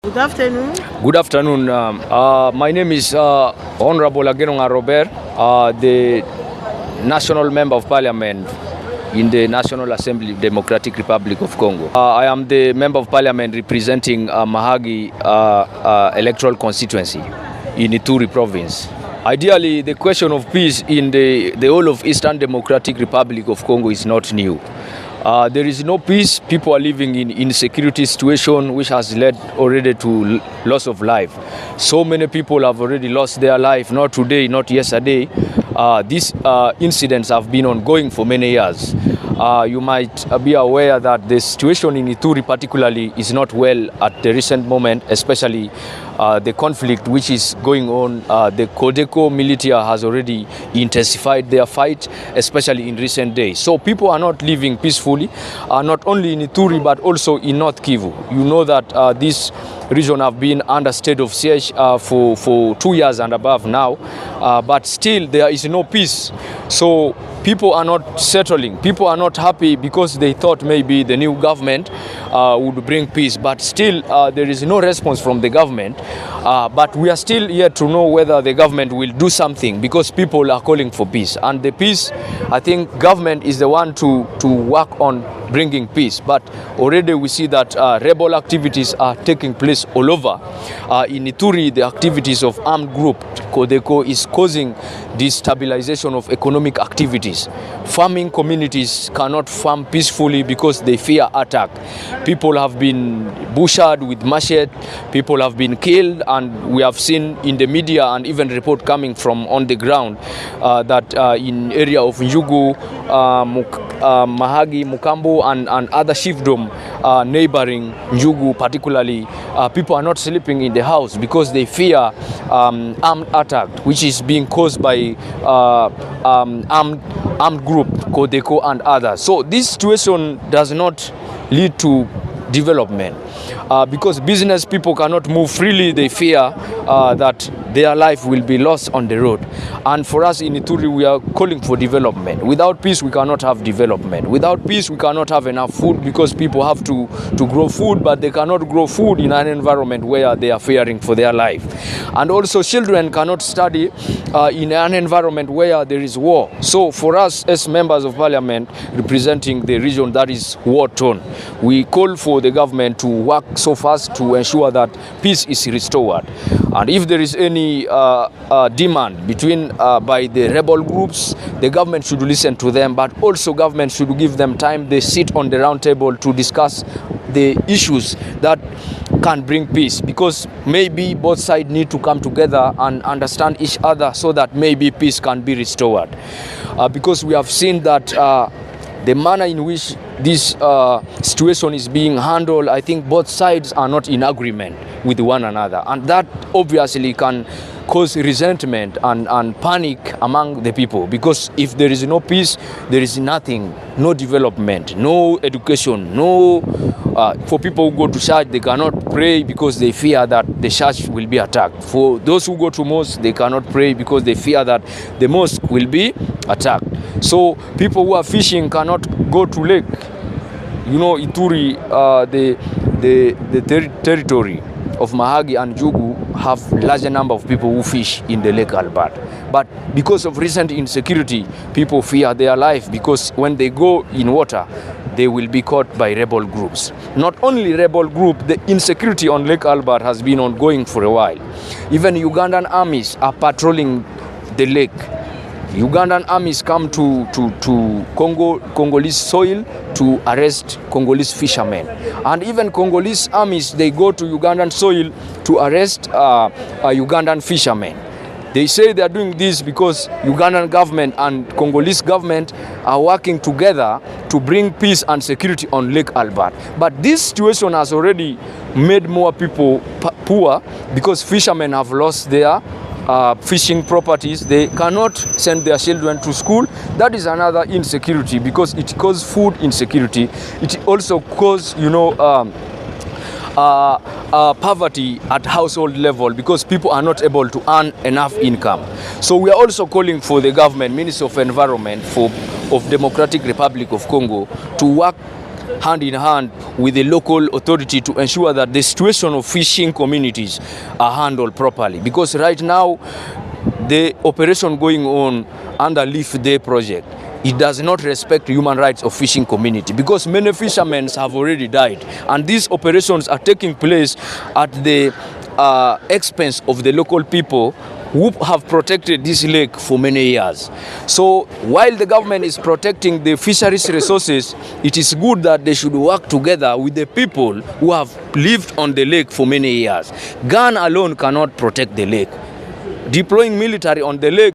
Good afternoon. Good afternoon. My name is Honorable Agenonga Robert, the National Member of Parliament in the National Assembly Democratic Republic of Congo. I am the Member of Parliament representing Mahagi electoral constituency in Ituri province. Ideally, the question of peace in the whole of Eastern Democratic Republic of Congo is not new. There is no peace. People are living in insecurity situation, which has led already to loss of life. So many people have already lost their life, not today, not yesterday. These incidents have been ongoing for many years. You might be aware that the situation in Ituri particularly is not well at the recent moment, especially the conflict which is going on. The Codeco militia has already intensified their fight, especially in recent days. So people are not living peacefully, not only in Ituri but also in North Kivu. You know that this region have been under state of siege for 2 years and above now, but still there is no peace. So people are not settling. People are not happy because they thought maybe the new government would bring peace, but still there is no response from the government. But we are still yet to know whether the government will do something, because people are calling for peace. And the peace, I think government is the one to work on bringing peace. But already we see that rebel activities are taking place all over. In Ituri, the activities of armed group Codeco is causing destabilization of economic activities. Farming communities cannot farm peacefully because they fear attack. People have been butchered with machete, people have been killed, and we have seen in the media and even report coming from on the ground that in area of Njugu, Mahagi, Mukambo and other chiefdom neighboring Njugu particularly, people are not sleeping in the house because they fear armed attack, which is being caused by armed group, Codeco and others. So this situation does not lead to development because business people cannot move freely. They fear that their life will be lost on the road. And for us in Ituri, we are calling for development. Without peace, we cannot have development. Without peace, we cannot have enough food, because people have to grow food, but they cannot grow food in an environment where they are fearing for their life. And also children cannot study in an environment where there is war. So for us as members of parliament representing the region that is war-torn, we call for the government to work so fast to ensure that peace is restored. And if there is any demand between by the rebel groups, the government should listen to them, but also government should give them time. They sit on the round table to discuss the issues that can bring peace, because maybe both sides need to come together and understand each other so that maybe peace can be restored. Because we have seen that the manner in which this situation is being handled, I think both sides are not in agreement with one another, and that obviously can cause resentment and panic among the people, because if there is no peace, there is nothing, no development, no education, no for people who go to church, they cannot pray because they fear that the church will be attacked. For those who go to mosque, they cannot pray because they fear that the mosque will be attacked. So people who are fishing cannot go to lake. You know, Ituri, the territory of Mahagi and Njugu have larger number of people who fish in the Lake Albert. But because of recent insecurity, people fear their life, because when they go in water, they will be caught by rebel groups. Not only rebel group, the insecurity on Lake Albert has been ongoing for a while. Even Ugandan armies are patrolling the lake. Ugandan armies come to Congolese soil to arrest Congolese fishermen. And even Congolese armies, they go to Ugandan soil to arrest Ugandan fishermen. They say they are doing this because Ugandan government and Congolese government are working together to bring peace and security on Lake Albert. But this situation has already made more people poor, because fishermen have lost their fishing properties. They cannot send their children to school. That is another insecurity, because it causes food insecurity. It also causes, poverty at household level, because people are not able to earn enough income. So we are also calling for the government, Ministry of Environment of Democratic Republic of Congo, to work hand in hand with the local authority to ensure that the situation of fishing communities are handled properly. Because right now, the operation going on under Leaf Day project, it does not respect human rights of fishing community, because many fishermen have already died, and these operations are taking place at the expense of the local people who have protected this lake for many years. So while the government is protecting the fisheries resources, it is good that they should work together with the people who have lived on the lake for many years. Gun alone cannot protect the lake. Deploying military on the lake